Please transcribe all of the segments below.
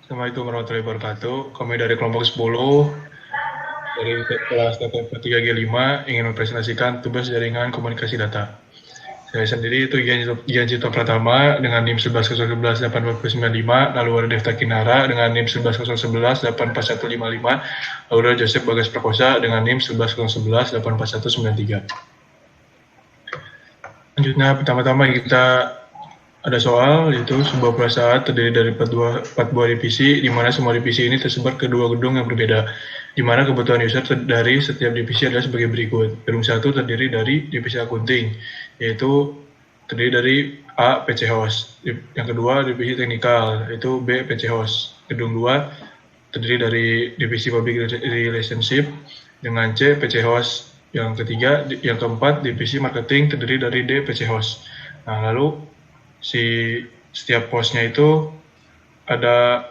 Assalamualaikum warahmatullahi wabarakatuh. Kami dari kelompok 10 dari kelas TTP 3G5 ingin mempresentasikan tugas jaringan komunikasi data. Saya sendiri itu Gian Cito Pratama dengan NIM 11011849, lalu ada Devta Kinara dengan NIM 1101184155, lalu ada Joseph Bagas Prakosa dengan NIM 1101184193. Selanjutnya, pertama-tama kita ada soal, yaitu sebuah perusahaan terdiri dari 4 buah divisi, di mana semua divisi ini tersebar ke 2 gedung yang berbeda, di mana kebutuhan user dari setiap divisi adalah sebagai berikut. Gedung 1 terdiri dari divisi akunting, yaitu terdiri dari A. PC Host. Yang kedua, divisi teknikal, yaitu B. PC Host. Gedung 2 terdiri dari divisi Public Relationship dengan C. PC Host. Yang keempat, divisi marketing terdiri dari D. PC Host. Nah, lalu setiap posnya itu ada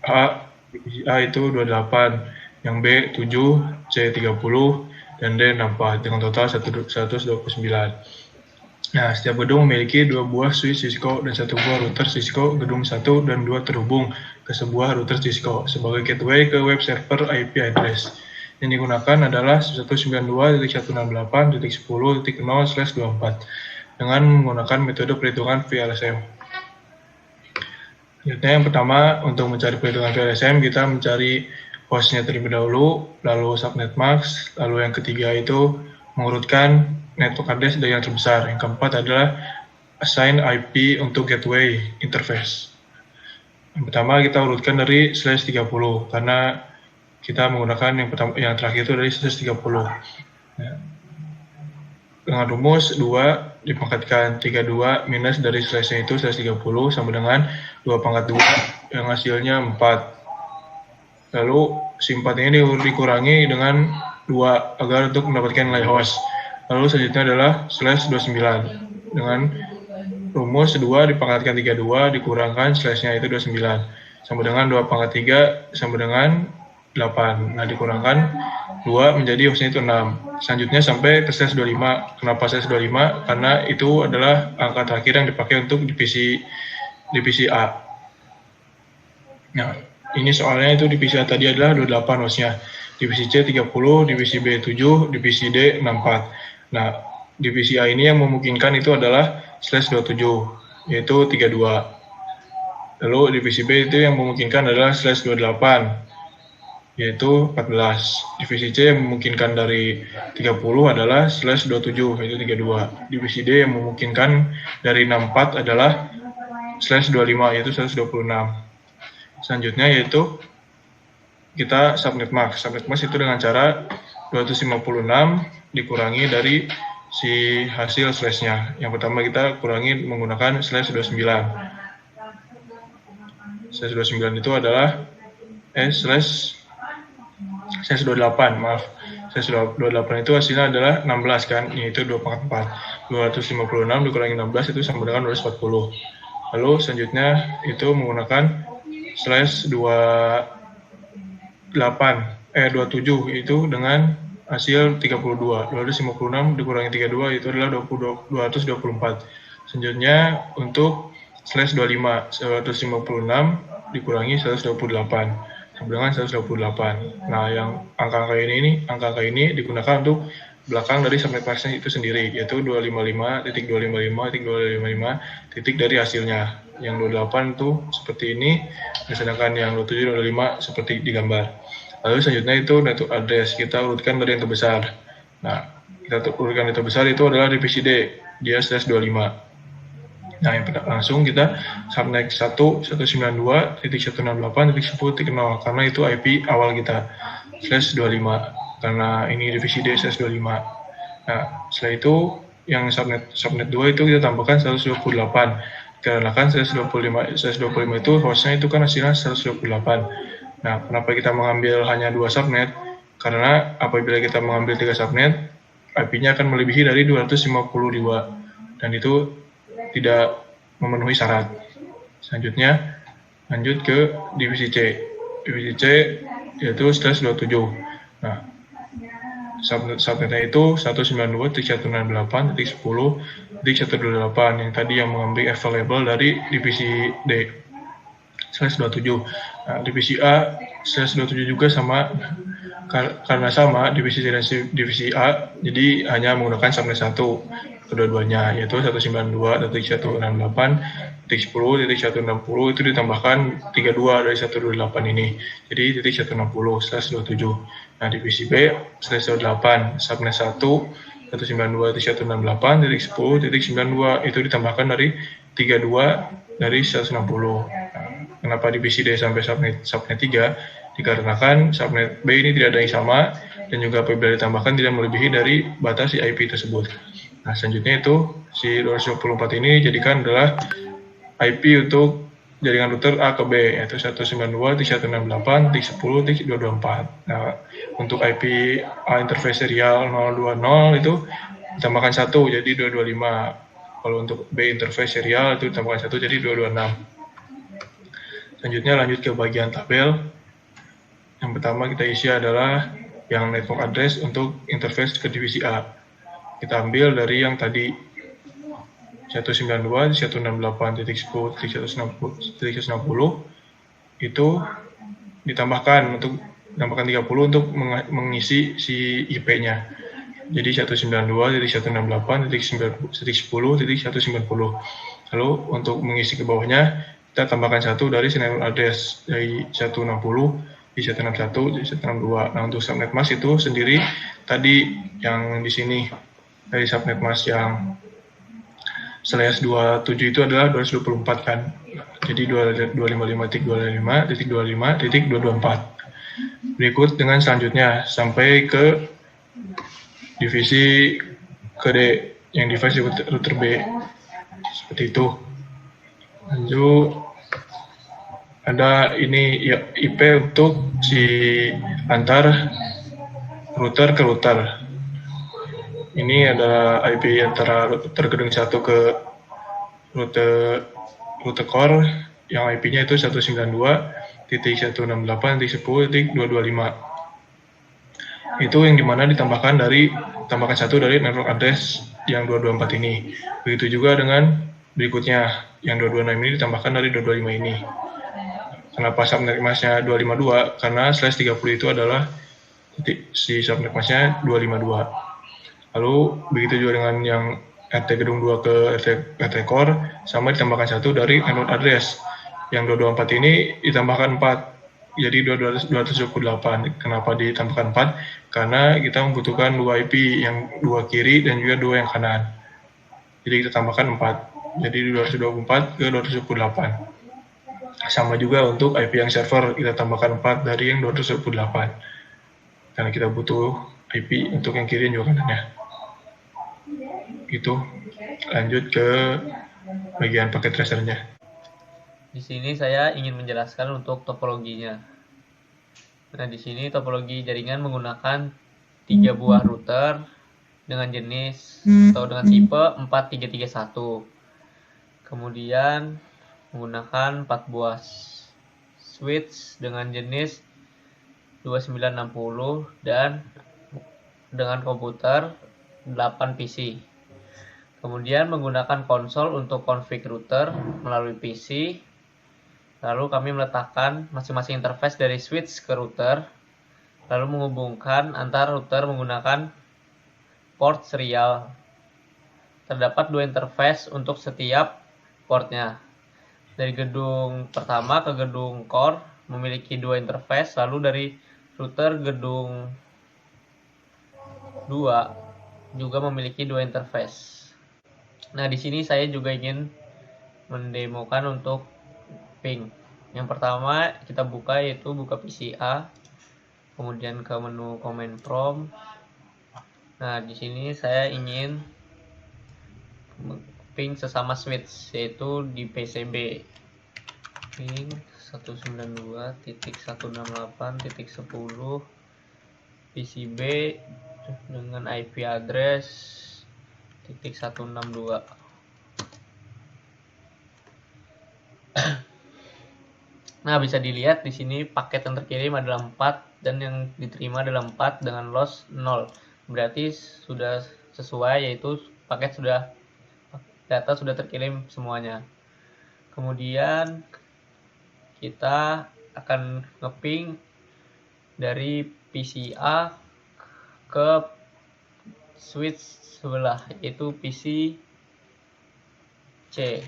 A, divisi A itu 28, yang B 7, C 30, dan D 64 dengan total 129. Nah, setiap gedung memiliki 2 buah switch Cisco dan 1 buah router Cisco. Gedung 1 dan 2 terhubung ke sebuah router Cisco sebagai gateway ke web server IP address. Yang digunakan adalah 192.168.10.0/24 dengan menggunakan metode perhitungan VLSM. Selanjutnya yang pertama, untuk mencari perhitungan VLSM, kita mencari hostnya terlebih dahulu, lalu subnet mask, lalu yang ketiga itu mengurutkan network address dari yang terbesar. Yang keempat adalah assign IP untuk gateway interface. Yang pertama kita urutkan dari /30, karena kita menggunakan yang terakhir itu dari /30. Ya. Dengan rumus 2 dipangkatkan 32 minus dari slash-nya itu /30 sama dengan 2 pangkat 2 yang hasilnya 4. Lalu si 4 ini dikurangi dengan 2 agar untuk mendapatkan nilai host. Lalu selanjutnya adalah /29 dengan rumus 2 dipangkatkan 32 dikurangkan slash-nya itu 29 sama dengan 2 pangkat 3 sama dengan 8. Nah, dikurangkan 2 menjadi hostnya itu 6. Selanjutnya sampai ke /25. Kenapa /25? Karena itu adalah angka terakhir yang dipakai untuk divisi A. Nah, ini soalnya itu divisi A tadi adalah 28 hostnya. Divisi C 30, divisi B 7, divisi D 64. Nah, divisi A ini yang memungkinkan itu adalah /27, yaitu 32. Lalu divisi B itu yang memungkinkan adalah /28, yaitu 14. Divisi C yang memungkinkan dari 30 adalah /27, yaitu 32. Divisi D yang memungkinkan dari 64 adalah /25, yaitu 126. Selanjutnya yaitu kita subnet max. Subnet max itu dengan cara 256 dikurangi dari si hasil slash-nya. Yang pertama kita kurangi menggunakan /29. /29 itu adalah /28, maaf. /28 itu hasilnya adalah 16 kan, yaitu 2 pangkat 4. 256 dikurangi 16 itu sama dengan 240. Lalu selanjutnya itu menggunakan /27 itu dengan hasil 32. 256 dikurangi 32 itu adalah 224. Selanjutnya untuk /25, 156 dikurangi 128 sama dengan 128. Nah, yang angka-angka ini digunakan untuk belakang dari subnet max itu sendiri, yaitu 255.255.255 titik dari hasilnya. Yang 28 itu seperti ini, sedangkan yang 27 dan 25 seperti digambar. Lalu selanjutnya itu network address, kita urutkan dari yang terbesar. Nah, kita urutkan yang terbesar itu adalah divisi D, dia /25. Nah, langsung kita subnet 192.168.10.0 karena itu IP awal kita /25 karena ini divisi D /25. Nah, setelah itu yang subnet 2 itu kita tambahkan 128 karena kan /25 itu hostnya itu kan hasilnya 128. Nah, kenapa kita mengambil hanya 2 subnet? Karena apabila kita mengambil 3 subnet, IP-nya akan melebihi dari 252 dan itu tidak memenuhi syarat. Selanjutnya lanjut ke divisi C. Divisi C yaitu /27. Nah, subnetnya itu 192.168.10.128 yang tadi yang mengambil available dari divisi D. /27. Nah, divisi A /27 juga sama, karena sama divisi C dan divisi A, jadi hanya menggunakan subnet 1 kedua-duanya, yaitu 192.168.10.160 itu ditambahkan 32 dari 128 ini, jadi .160/27. Nah, divisi B /28 subnet 1 192.168.10.92 itu ditambahkan dari 32 dari 160. Kenapa divisi D sampai subnet 3? Dikarenakan subnet B ini tidak ada yang sama dan juga apabila ditambahkan tidak melebihi dari batas si IP tersebut. Nah, selanjutnya itu si 224 ini dijadikan adalah IP untuk jaringan router A ke B, yaitu 192.168.10.224. Nah, untuk IP A interface serial 020 itu ditambahkan 1 jadi 225. Kalau untuk B interface serial itu ditambahkan 1 jadi 226. Selanjutnya lanjut ke bagian tabel. Yang pertama kita isi adalah yang network address untuk interface ke divisi A. Kita ambil dari yang tadi 192.168.10.160 itu ditambahkan 30 untuk mengisi si IP-nya. Jadi 192.168.10.190. Lalu untuk mengisi ke bawahnya kita tambahkan 1 dari network address dari 160 di 161 di 162. Nah, untuk subnet mask itu sendiri tadi yang di sini dari subnet mask yang /27 itu adalah 224 kan. Jadi 255.255.25.224. Berikut dengan selanjutnya sampai ke divisi ke D yang device router B. Seperti itu. Lanjut ada ini ya, IP untuk si antar router ke router. Ini adalah IP antara router gedung 1 ke router core yang IP-nya itu 192.168.10.225. Itu yang dimana tambahkan 1 dari network address yang 224 ini. Begitu juga dengan berikutnya yang 226 ini ditambahkan dari 225 ini. Kenapa subnet masknya 252? Karena /30 itu adalah si subnet masknya 252. Lalu begitu juga dengan yang RT gedung 2 ke RT core sama ditambahkan 1 dari network address. Yang 224 ini ditambahkan 4 jadi 228. Kenapa ditambahkan 4? Karena kita membutuhkan 2 IP, yang 2 kiri dan juga 2 yang kanan. Jadi kita tambahkan 4. Jadi 224 ke 228. Sama juga untuk IP yang server, kita tambahkan 4 dari yang 228. Karena kita butuh IP untuk yang kiri dan juga kanannya. Itu. Lanjut ke bagian paket tracernya. Di sini saya ingin menjelaskan untuk topologinya. Nah, di sini topologi jaringan menggunakan 3 buah router dengan jenis atau dengan tipe 4331. Kemudian menggunakan 4 buah switch dengan jenis 2960 dan dengan komputer 8 PC. Kemudian menggunakan konsol untuk config router melalui PC. Lalu kami meletakkan masing-masing interface dari switch ke router, lalu menghubungkan antar router menggunakan port serial. Terdapat 2 interface untuk setiap portnya. Dari gedung pertama ke gedung core memiliki 2 interface, lalu dari router gedung 2 juga memiliki 2 interface. Nah, di sini saya juga ingin mendemokan untuk ping. Yang pertama kita buka yaitu buka PCA, kemudian ke menu command prompt. Nah, di sini saya ingin ping sesama switch yaitu di PCB. Ping 192.168.10 PCB dengan IP address .162. Nah, bisa dilihat di sini paket yang terkirim adalah 4 dan yang diterima adalah 4 dengan loss 0. Berarti sudah sesuai, yaitu data sudah terkirim semuanya. Kemudian kita akan ngeping dari PC A ke switch sebelah, yaitu PC C.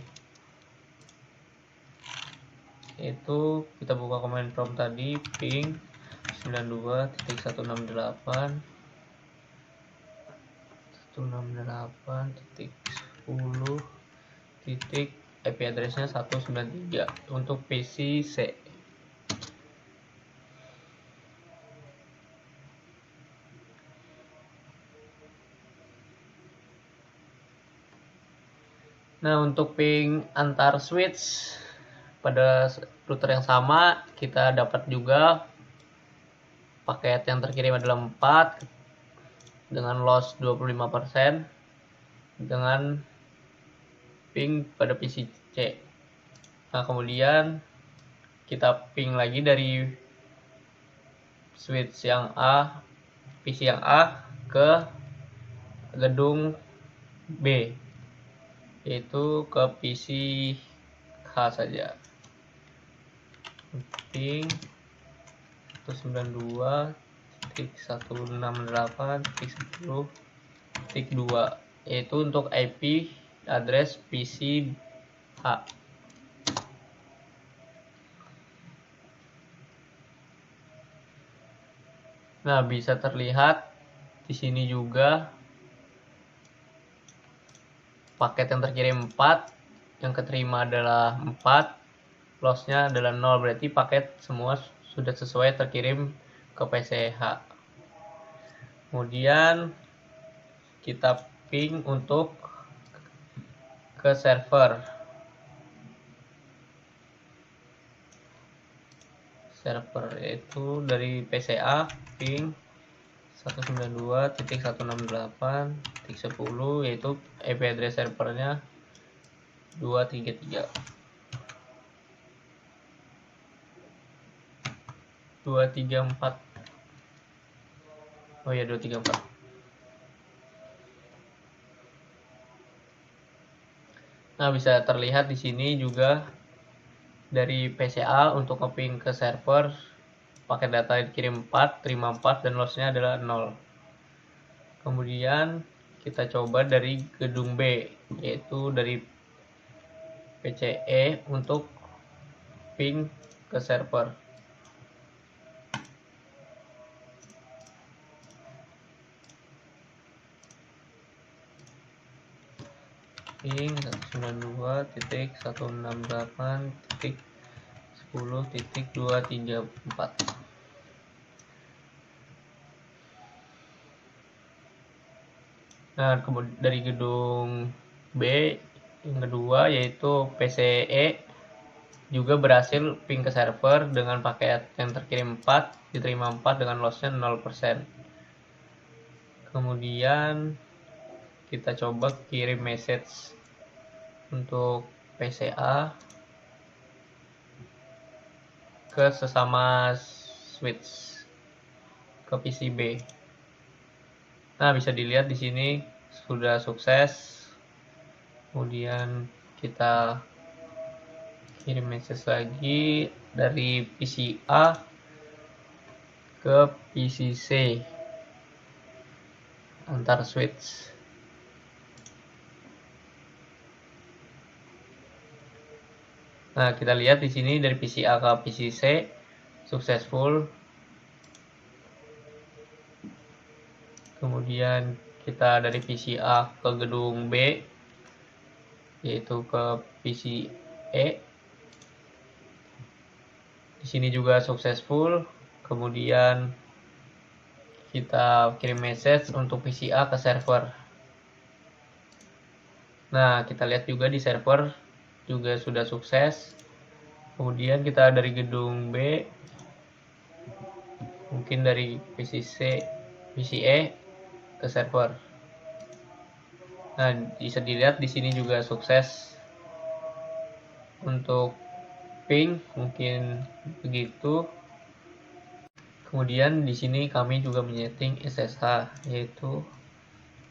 Itu kita buka command prompt tadi, ping 92.168.10. IP addressnya 193 untuk PC C. Nah, untuk ping antar switch pada router yang sama, kita dapat juga paket yang terkirim adalah 4 dengan loss 25% dengan ping pada PC C. Nah, kemudian kita ping lagi dari switch yang A, PC yang A ke gedung B, yaitu ke PC H saja. Ping 192.168.10.2, yaitu untuk IP address PC H. Nah, bisa terlihat di sini juga paket yang terkirim 4, yang keterima adalah 4, lossnya adalah 0, berarti paket semua sudah sesuai terkirim ke PCH. Kemudian kita ping untuk ke server. Yaitu dari PCA ping 192.168.10, yaitu IP address servernya 234. Oh ya, 234. Nah, bisa terlihat di sini juga dari PCA untuk ngeping ke server, paket data dikirim 4, terima 4, dan lossnya adalah 0. Kemudian kita coba dari gedung B, yaitu dari PCE untuk ping ke server. Ping 192.168.10.234. Nah, kemudian dari gedung B yang kedua, yaitu PCE, juga berhasil ping ke server dengan paket yang terkirim 4, diterima 4 dengan lossnya 0%. Kemudian kita coba kirim message untuk PCA ke sesama switch ke PCB. Nah, bisa dilihat di sini sudah sukses. Kemudian kita kirim message lagi dari PC A ke PC C antar switch. Nah, kita lihat di sini dari PC A ke PC C successful. Kemudian kita dari PC A ke gedung B, yaitu ke PC E. Di sini juga successful. Kemudian kita kirim message untuk PC A ke server. Nah, kita lihat juga di server juga sudah sukses. Kemudian kita dari gedung B, mungkin dari PC E ke server. Nah, bisa dilihat di sini juga sukses untuk ping, mungkin begitu. Kemudian di sini kami juga menyeting SSH, yaitu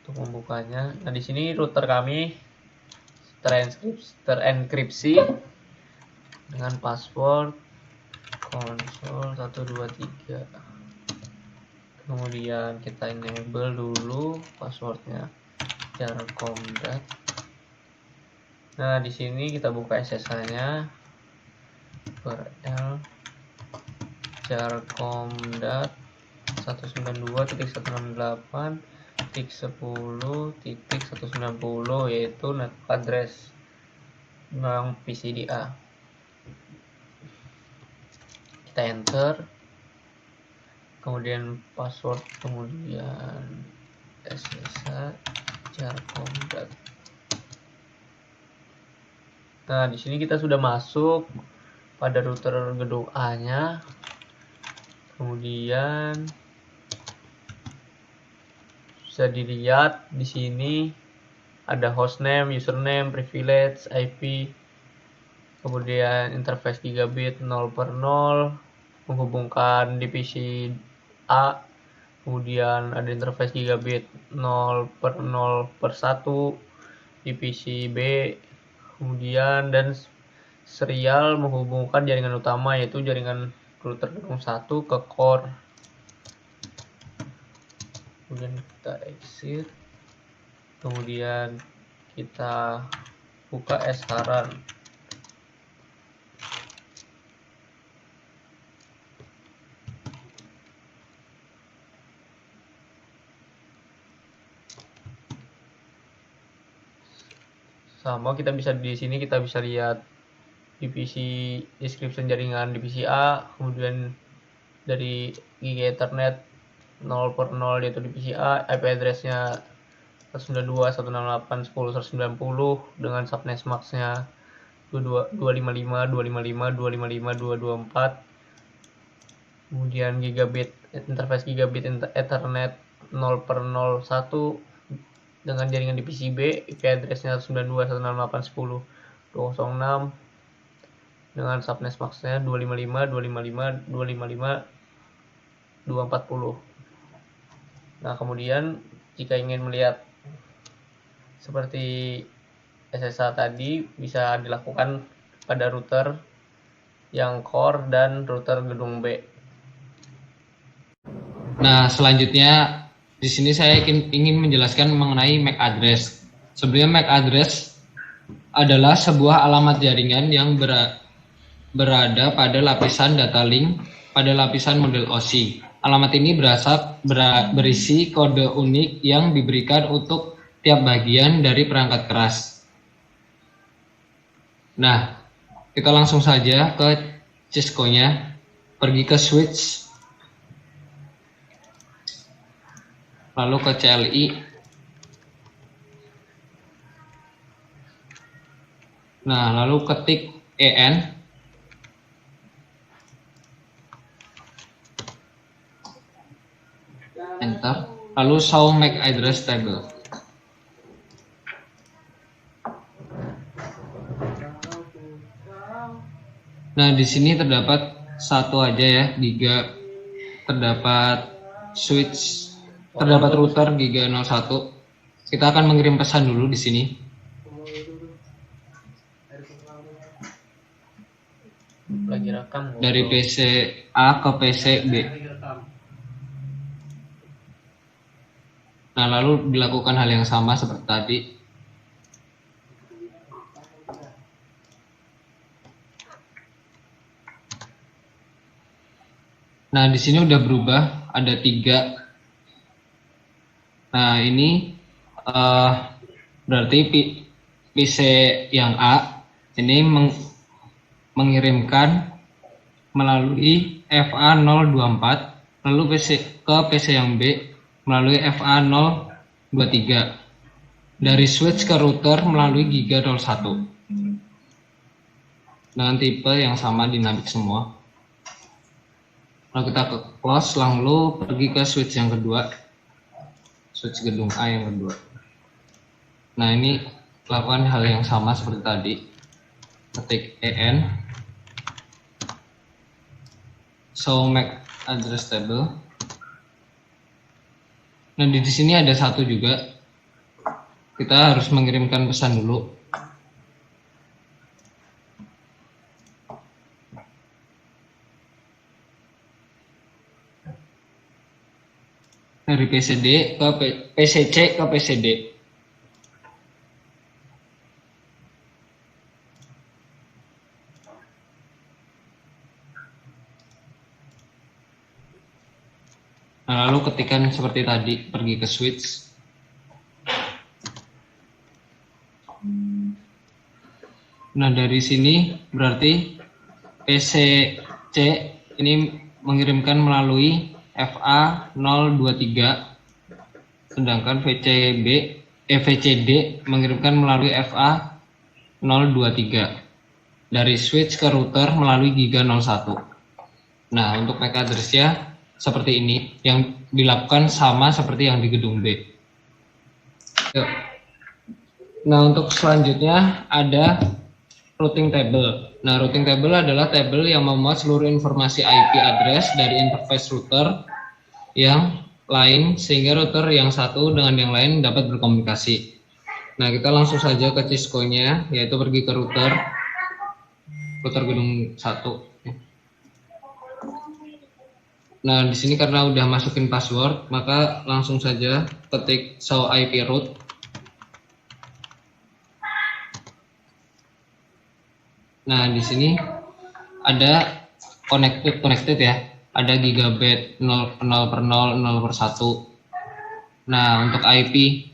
untuk membukanya. Nah, di sini router kami terenkripsi dengan password konsol 123. Kemudian kita enable dulu passwordnya jarcom.dat. Nah, di sini kita buka SSH-nya URL jarcom.dat 192.168.10.190 yaitu network address yang PC di A. Kita enter, kemudian password, kemudian SSH jarcom.dat. Nah, di sini kita sudah masuk pada router gedung A-nya. Kemudian bisa dilihat di sini ada hostname, username, privilege, IP, kemudian interface gigabit 0/0 menghubungkan di PC A, kemudian ada interface gigabit 0/0/1 di PC B, kemudian dan serial menghubungkan jaringan utama yaitu jaringan router gedung 1 ke core. Kemudian kita exit, kemudian kita buka SHRUN. Sama kita bisa di sini kita bisa lihat divisi description jaringan divisi A, kemudian dari Giga Ethernet 0/0 yaitu divisi A, IP address-nya 192.168.10.190 dengan subnet max-nya 255.255.255.224. Kemudian gigabit interface gigabit Ethernet 0/01 dengan jaringan divisi B, IP address-nya 192.168.10.206 dengan subnet max-nya 255.255.255.240. Nah, kemudian jika ingin melihat seperti SSH tadi bisa dilakukan pada router yang core dan router gedung B. Nah, selanjutnya di sini saya ingin menjelaskan mengenai MAC address. Sebenarnya MAC address adalah sebuah alamat jaringan yang berada pada lapisan data link pada lapisan model OSI. Alamat ini berisi kode unik yang diberikan untuk tiap bagian dari perangkat keras. Nah, kita langsung saja ke Cisco-nya, pergi ke switch, lalu ke CLI, nah lalu ketik EN, enter, lalu show MAC address table. Nah, di sini terdapat satu aja ya, Giga, terdapat switch, terdapat router Giga 01. Kita akan mengirim pesan dulu di sini. Lagi rekam Dari PC A ke PC B. Nah, lalu dilakukan hal yang sama seperti tadi. Nah, di sini udah berubah, ada 3. Nah, ini berarti PC yang A ini mengirimkan melalui FA024, lalu ke PC yang B melalui FA023, dari switch ke router melalui Giga 01 dengan tipe yang sama, dinamik semua. Lalu kita ke close, lalu pergi ke switch yang kedua, switch gedung A yang kedua. Nah, ini lakukan hal yang sama seperti tadi, ketik EN, show MAC address table. Nah, di sini ada satu juga, kita harus mengirimkan pesan dulu. dari PCD ke PCC ke PCD. Nah, lalu ketikkan seperti tadi, pergi ke switch. Nah, dari sini berarti PCC ini mengirimkan melalui FA023, sedangkan VCD mengirimkan melalui FA023 dari switch ke router melalui Giga 01. Nah, untuk MAC address-nya seperti ini, yang dilakukan sama seperti yang di gedung B. Yuk. Nah, untuk selanjutnya ada routing table. Nah, routing table adalah tabel yang memuat seluruh informasi IP address dari interface router yang lain sehingga router yang satu dengan yang lain dapat berkomunikasi. Nah, kita langsung saja ke Cisco-nya, yaitu pergi ke router gedung 1. Nah, di sini karena udah masukin password, maka langsung saja ketik show IP route. Nah, di sini ada connected ya. Ada gigabit 0/0/1. Nah, untuk IP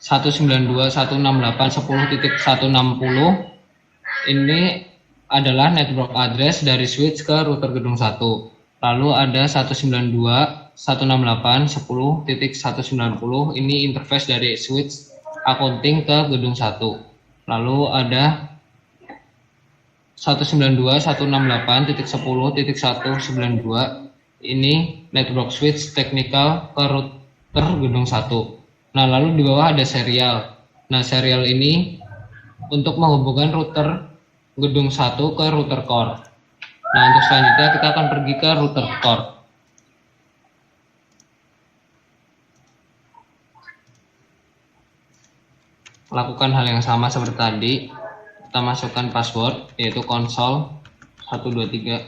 192.168.10.160 ini adalah network address dari switch ke router gedung 1. Lalu ada 192.168.10.190 ini interface dari switch accounting ke gedung 1. Lalu ada 192.168.10.192 ini network switch technical ke router gedung 1. Nah, lalu di bawah ada serial. Nah, serial ini untuk menghubungkan router gedung 1 ke router core. Nah, untuk selanjutnya kita akan pergi ke router core. Lakukan hal yang sama seperti tadi. Kita masukkan password, yaitu console 123.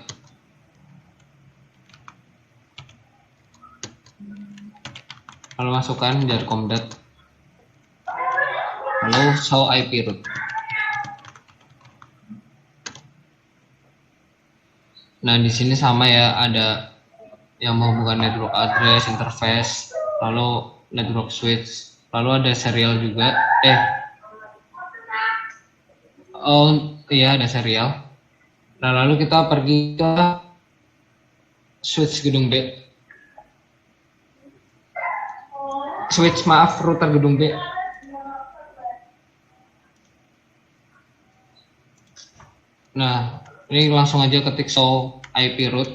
Lalu masukkan jar.com.dat. Lalu show IP route. Nah, di sini sama ya, ada yang menghubungkan network address, interface, lalu network switch, lalu ada serial juga. Oh iya, ada serial. Nah, lalu kita pergi ke switch gedung B. Router gedung B. Nah, ini langsung aja ketik show IP route.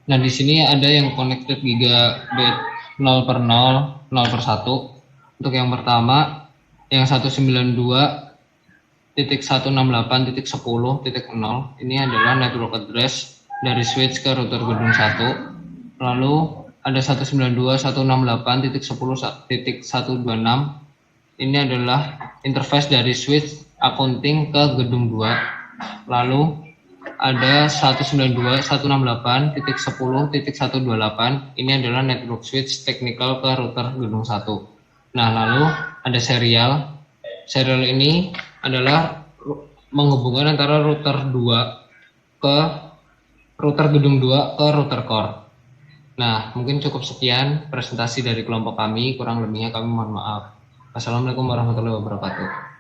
Nah, di sini ada yang connected gigabit 0/0, 0/1. Untuk yang pertama, yang 192.168.10.0 ini adalah network address dari switch ke router gedung 1. Lalu ada 192.168.10.126 ini adalah interface dari switch accounting ke gedung 2. Lalu ada 192.168.10.128 ini adalah network switch technical ke router gedung 1. Nah, lalu ada serial. Serial ini adalah menghubungkan antara router 2 ke router gedung 2 ke router core. Nah, mungkin cukup sekian presentasi dari kelompok kami, kurang lebihnya kami mohon maaf. Assalamualaikum warahmatullahi wabarakatuh.